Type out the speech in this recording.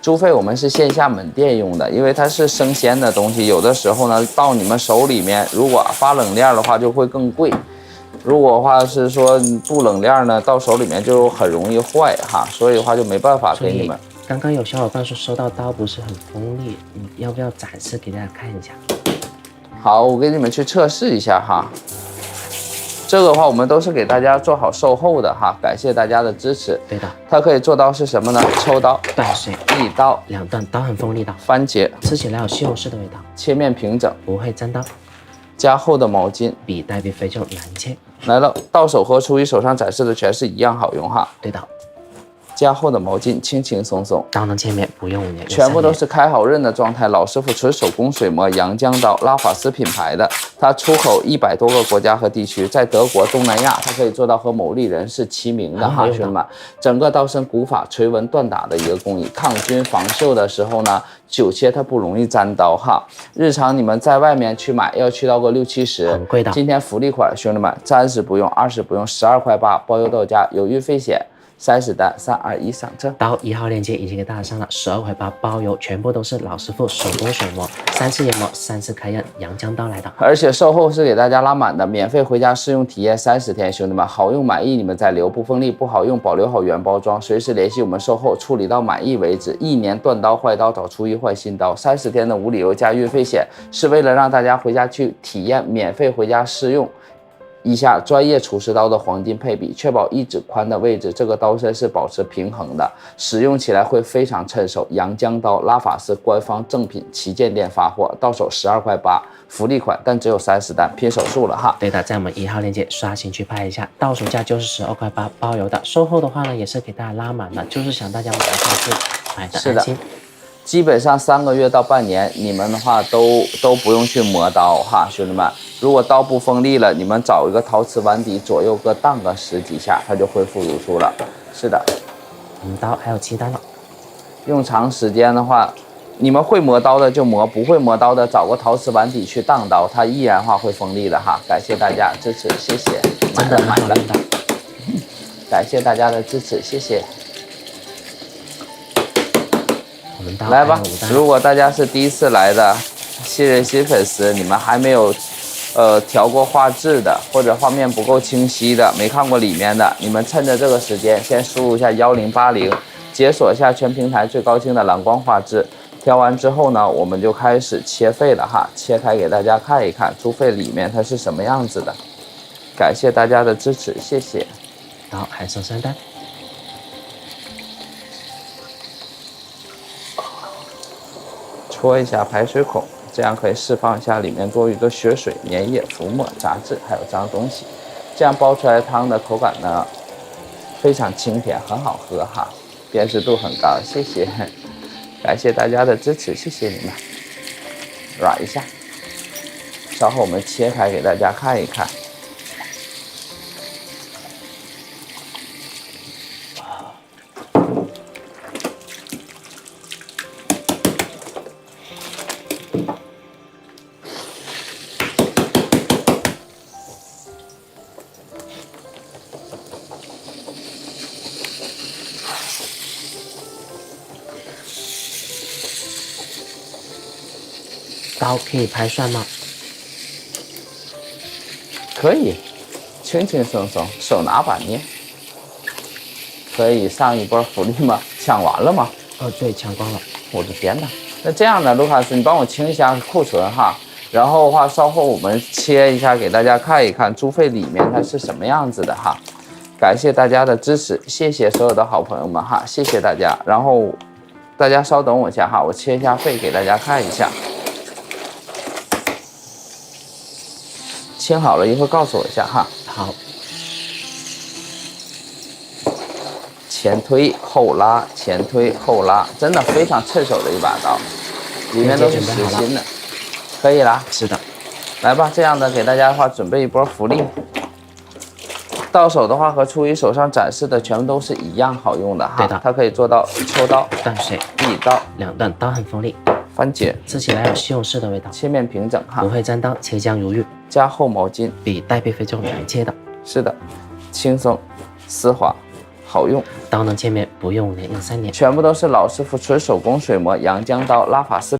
猪肺我们是线下门店用的，因为它是生鲜的东西，有的时候呢到你们手里面，如果发冷链的话就会更贵。如果的话是说不冷链呢，到手里面就很容易坏哈，所以的话就没办法给你们。刚刚有小伙伴说收到刀不是很锋利，你要不要展示给大家看一下？好，我给你们去测试一下哈。这个的话，我们都是给大家做好售后的哈，感谢大家的支持。对的，它可以做到是什么呢？抽刀、断水、一刀、两段，刀很锋利的，番茄，吃起来有西红柿的味道，切面平整，不会沾刀，加厚的毛巾，比代币非就难切。来了，到手和初一手上展示的全是一样好用哈。对的，加厚的毛巾，轻轻松松，刀能切面，不用5年，全部都是开好刃的状态。老师傅纯手工水磨阳江刀，拉法斯品牌的，它出口100多个国家和地区，在德国、东南亚，它可以做到和某利人是齐名的哈，兄弟们。整个刀身古法垂纹锻打的一个工艺，抗菌防锈的时候呢，9切它不容易沾刀哈。日常你们在外面去买，要去到个60、70，很贵的。今天福利款，兄弟们，30不用，20不用，12块8，包邮到家，有运费险。30单，3、2、1上车。刀1号链接已经给大家上了，12块8包邮，全部都是老师傅手工水磨，3次研磨，3次开刃，阳江刀来的。而且售后是给大家拉满的，免费回家试用体验30天，兄弟们，好用满意你们再留，不锋利不好用保留好原包装，随时联系我们售后，处理到满意为止。1年断刀坏刀找初一换新刀，30天的无理由加运费险，是为了让大家回家去体验，免费回家试用。以下专业厨师刀的黄金配比，确保1指宽的位置，这个刀身是保持平衡的，使用起来会非常趁手。阳江刀拉法斯官方正品，旗舰店发货，到手12块8，福利款，但只有30单，拼手速了哈。对的，在我们1号链接刷新去拍一下，到手价就是12块8包邮的，售后的话呢也是给大家拉满的，就是想大家买下去买的安心。基本上3个月到半年，你们的话都不用去磨刀哈，兄弟们。如果刀不锋利了，你们找一个陶瓷碗底，左右各荡个10几下，它就恢复如初了。是的，我们刀还有7单了。用长时间的话，你们会磨刀的就磨，不会磨刀的找个陶瓷碗底去荡刀，它依然话会锋利的哈。感谢大家支持，谢谢。真的买了，感谢大家的支持，谢谢。来吧，如果大家是第一次来的新粉丝，你们还没有调过画质的，或者画面不够清晰的，没看过里面的，你们趁着这个时间先输入一下1080，解锁一下全平台最高清的蓝光画质。调完之后呢，我们就开始切肺了哈，切开给大家看一看猪肺里面它是什么样子的。感谢大家的支持，谢谢。好，还剩3单。戳一下排水孔，这样可以释放一下里面多余的血水、粘液、浮沫、杂质还有脏东西。这样煲出来的汤的口感呢，非常清甜，很好喝哈，辨识度很高。谢谢，感谢大家的支持，谢谢你们。软一下，稍后我们切开给大家看一看。刀可以拍涮吗？可以，轻轻松松，手拿把捏。可以上一波福利吗？抢完了吗？对，抢光了。我的天哪！那这样呢，卢卡斯，你帮我清一下库存哈，然后的话，稍后我们切一下给大家看一看猪肺里面它是什么样子的哈。感谢大家的支持，谢谢所有的好朋友们哈，谢谢大家。然后大家稍等我一下哈，我切一下肺给大家看一下。切好了一会儿告诉我一下哈。好。前推后拉，前推后拉，真的非常趁手的一把刀，里面都是实心的，可以啦。是的，来吧，这样的给大家的话准备一波福利。到手的话和初一手上展示的全部都是一样好用的哈。对的，它可以做到抽刀、断水、一刀、两段，刀很锋利。番茄，吃起来有西红柿的味道，切面平整哈，不会沾刀，切浆如玉，加厚毛巾，比代币非就难切的。是的，轻松丝滑，好用，刀能见面不用连用3年，全部都是老师傅纯手工水磨阳江刀拉法4